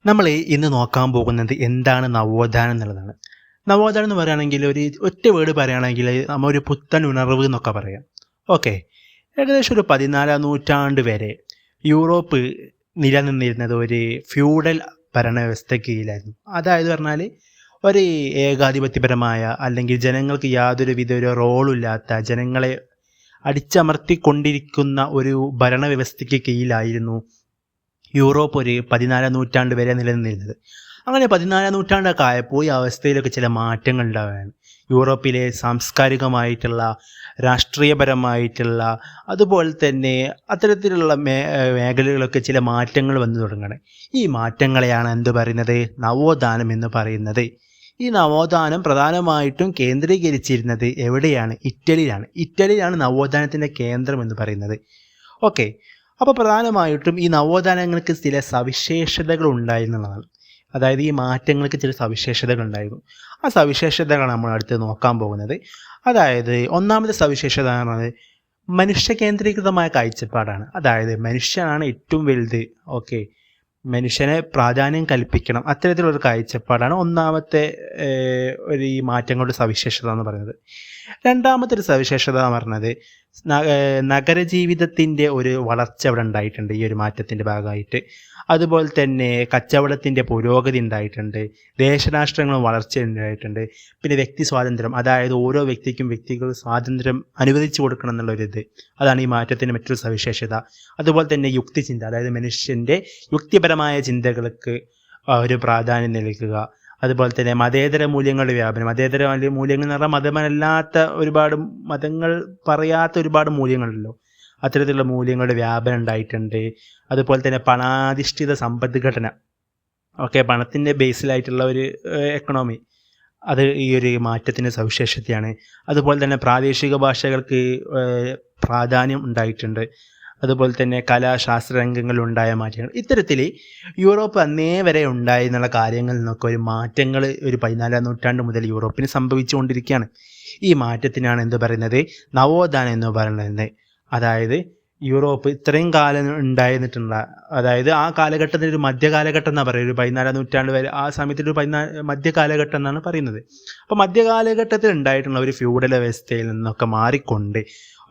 നമ്മൾ ഇന്ന് നോക്കാൻ പോകുന്നത് എന്താണ് നവോത്ഥാനം എന്നുള്ളതാണ്. നവോത്ഥാനം എന്ന് പറയുകയാണെങ്കിൽ ഒറ്റ വേർഡ് പറയുകയാണെങ്കിൽ നമ്മൾ ഒരു പുത്തൻ ഉണർവ് എന്നൊക്കെ പറയാം. ഓക്കെ, ഏകദേശം ഒരു 14-ാം നൂറ്റാണ്ട് വരെ യൂറോപ്പ് നിലനിന്നിരുന്നത് ഒരു ഫ്യൂഡൽ ഭരണവ്യവസ്ഥയ്ക്ക് കീഴിലായിരുന്നു. അതായത് പറഞ്ഞാൽ ഒരു ഏകാധിപത്യപരമായ അല്ലെങ്കിൽ ജനങ്ങൾക്ക് യാതൊരു വിധ ഒരു റോളും ഇല്ലാത്ത, ജനങ്ങളെ അടിച്ചമർത്തിക്കൊണ്ടിരിക്കുന്ന ഒരു ഭരണവ്യവസ്ഥയ്ക്ക് കീഴിലായിരുന്നു യൂറോപ്പ് ഒരു 14-ാം നൂറ്റാണ്ട് വരെ നിലനിന്നിരുന്നത്. അങ്ങനെ 14-ാം നൂറ്റാണ്ടൊക്കെ ആയപ്പോൾ ഈ അവസ്ഥയിലൊക്കെ ചില മാറ്റങ്ങൾ ഉണ്ടാവുകയാണ്. യൂറോപ്പിലെ സാംസ്കാരികമായിട്ടുള്ള, രാഷ്ട്രീയപരമായിട്ടുള്ള, അതുപോലെ തന്നെ അത്തരത്തിലുള്ള മേഖലകളൊക്കെ ചില മാറ്റങ്ങൾ വന്നു തുടങ്ങുകയാണ്. ഈ മാറ്റങ്ങളെയാണ് എന്ത് പറയുന്നത്? നവോത്ഥാനം എന്ന് പറയുന്നത്. ഈ നവോത്ഥാനം പ്രധാനമായിട്ടും കേന്ദ്രീകരിച്ചിരുന്നത് എവിടെയാണ്? ഇറ്റലിയിലാണ് നവോത്ഥാനത്തിൻ്റെ കേന്ദ്രം എന്ന് പറയുന്നത്. ഓക്കെ, അപ്പോൾ പ്രധാനമായിട്ടും ഈ നവോത്ഥാനങ്ങൾക്ക് ചില സവിശേഷതകൾ ഉണ്ടായിരുന്നുള്ളതാണ്. അതായത് ഈ മാറ്റങ്ങൾക്ക് ചില സവിശേഷതകൾ ഉണ്ടായിരുന്നു. ആ സവിശേഷതകളാണ് നമ്മൾ അടുത്ത് നോക്കാൻ പോകുന്നത്. അതായത് ഒന്നാമത്തെ സവിശേഷത എന്ന് പറയുന്നത് മനുഷ്യ കേന്ദ്രീകൃതമായ കാഴ്ചപ്പാടാണ്. അതായത് മനുഷ്യനാണ് ഏറ്റവും വലുത്. ഓക്കെ, മനുഷ്യനെ പ്രാധാന്യം കൽപ്പിക്കണം, അത്തരത്തിലുള്ളൊരു കാഴ്ചപ്പാടാണ് ഒന്നാമത്തെ ഒരു ഈ മാറ്റങ്ങളുടെ സവിശേഷത എന്ന് പറയുന്നത്. രണ്ടാമത്തെ ഒരു സവിശേഷത എന്ന് പറഞ്ഞത് നഗരജീവിതത്തിൻ്റെ ഒരു വളർച്ച അവിടെ ഉണ്ടായിട്ടുണ്ട് ഈ ഒരു മാറ്റത്തിൻ്റെ ഭാഗമായിട്ട്. അതുപോലെ തന്നെ കച്ചവടത്തിൻ്റെ പുരോഗതി ഉണ്ടായിട്ടുണ്ട്, ദേശരാഷ്ട്രങ്ങളും വളർച്ച ഉണ്ടായിട്ടുണ്ട്. പിന്നെ വ്യക്തി സ്വാതന്ത്ര്യം, അതായത് ഓരോ വ്യക്തികൾ സ്വാതന്ത്ര്യം അനുവദിച്ചു കൊടുക്കണം എന്നുള്ളൊരിത്, അതാണ് ഈ മാറ്റത്തിൻ്റെ മറ്റൊരു സവിശേഷത. അതുപോലെ തന്നെ യുക്തിചിന്ത, അതായത് മനുഷ്യൻ്റെ യുക്തിപരമായ ചിന്തകൾക്ക് ഒരു പ്രാധാന്യം നൽകുക. അതുപോലെ തന്നെ മതേതര മൂല്യങ്ങളുടെ വ്യാപനം, മതേതര മൂല്യങ്ങൾ എന്ന് പറഞ്ഞാൽ മതമല്ലാത്ത ഒരുപാട് മതങ്ങൾ പറയാത്ത ഒരുപാട് മൂല്യങ്ങളുണ്ടല്ലോ, അത്തരത്തിലുള്ള മൂല്യങ്ങളുടെ വ്യാപനം ഉണ്ടായിട്ടുണ്ട്. അതുപോലെ തന്നെ പണാധിഷ്ഠിത സമ്പദ്ഘടന, ഓക്കെ, പണത്തിൻ്റെ ബേസിലായിട്ടുള്ള ഒരു എക്കണോമി, അത് ഈ ഒരു മാറ്റത്തിൻ്റെ സവിശേഷതയാണ്. അതുപോലെ തന്നെ പ്രാദേശിക ഭാഷകൾക്ക് പ്രാധാന്യം ഉണ്ടായിട്ടുണ്ട്. അതുപോലെ തന്നെ കലാശാസ്ത്ര രംഗങ്ങളിലുണ്ടായ മാറ്റങ്ങൾ, ഇത്തരത്തിൽ യൂറോപ്പ് അന്നേ വരെ ഉണ്ടായിരുന്നുള്ള കാര്യങ്ങളിൽ നിന്നൊക്കെ ഒരു മാറ്റങ്ങൾ ഒരു 14-ാം നൂറ്റാണ്ട് മുതൽ യൂറോപ്പിന് സംഭവിച്ചുകൊണ്ടിരിക്കുകയാണ്. ഈ മാറ്റത്തിനാണ് എന്ത് പറയുന്നത്? നവോത്ഥാനം എന്ന് പറയുന്നത്. അതായത് യൂറോപ്പ് ഇത്രയും കാലം ഉണ്ടായിരുന്നിട്ടുള്ള, അതായത് ആ കാലഘട്ടത്തിൽ ഒരു മധ്യകാലഘട്ടം എന്നാണ് പറയുന്നത്. ഒരു 14-ാം നൂറ്റാണ്ട് വരെ ആ സമയത്തൊരു മധ്യകാലഘട്ടം എന്നാണ് പറയുന്നത്. അപ്പോൾ മധ്യകാലഘട്ടത്തിൽ ഉണ്ടായിട്ടുള്ള ഒരു ഫ്യൂഡൽ വ്യവസ്ഥയിൽ നിന്നൊക്കെ മാറിക്കൊണ്ട്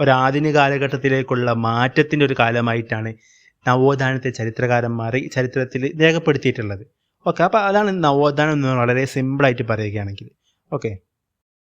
ഒരു ആധുനിക കാലഘട്ടത്തിലേക്കുള്ള മാറ്റത്തിൻ്റെ ഒരു കാലമായിട്ടാണ് നവോത്ഥാനത്തെ ചരിത്രകാരന്മാർ ചരിത്രത്തിൽ രേഖപ്പെടുത്തിയിട്ടുള്ളത്. ഓക്കെ, അപ്പോൾ അതാണ് നവോത്ഥാനം എന്ന് വളരെ സിമ്പിളായിട്ട് പറയുകയാണെങ്കിൽ. ഓക്കെ.